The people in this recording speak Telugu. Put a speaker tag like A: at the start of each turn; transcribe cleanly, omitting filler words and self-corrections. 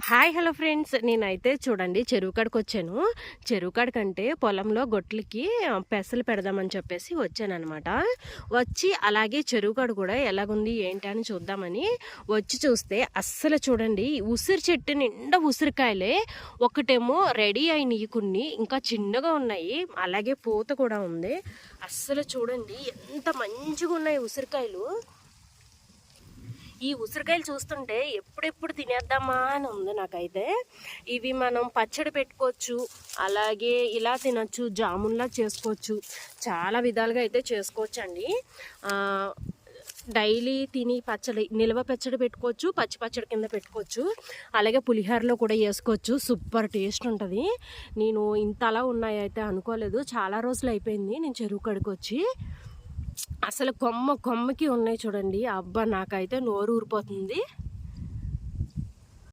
A: హాయ్ హలో ఫ్రెండ్స్, నేనైతే చూడండి చెరువు కాడికి వచ్చాను. చెరువు కాడికంటే పొలంలో గొట్లకి పెసలు పెడదామని చెప్పేసి వచ్చానమాట. వచ్చి అలాగే చెరువు కాడు కూడా ఎలాగుంది ఏంటి అని చూద్దామని వచ్చి చూస్తే అస్సలు చూడండి ఉసిరి చెట్టు నిండా ఉసిరికాయలే. ఒకటేమో రెడీ అయినాయి, కొన్ని ఇంకా చిన్నగా ఉన్నాయి, అలాగే పూత కూడా ఉంది. అస్సలు చూడండి ఎంత మంచిగా ఉన్నాయి ఉసిరికాయలు. ఈ ఉసిరికాయలు చూస్తుంటే ఎప్పుడెప్పుడు తినేద్దామా అని ఉంది నాకైతే. ఇవి మనం పచ్చడి పెట్టుకోవచ్చు, అలాగే ఇలా తినచ్చు, జామున్లా చేసుకోవచ్చు, చాలా విధాలుగా అయితే చేసుకోవచ్చు అండి. డైలీ తిని పచ్చడి, నిల్వ పచ్చడి పెట్టుకోవచ్చు, పచ్చి పచ్చడి కింద పెట్టుకోవచ్చు, అలాగే పులిహోరలో కూడా వేసుకోవచ్చు. సూపర్ టేస్ట్ ఉంటుంది. నేను ఇంతలా ఉన్నాయైతే అనుకోలేదు, చాలా రోజులు అయిపోయింది నేను చెరువు కాడికి వచ్చి. అసలు కొమ్మకి ఉన్నాయి చూడండి. అబ్బా నాకైతే నోరు ఊరిపోతుంది.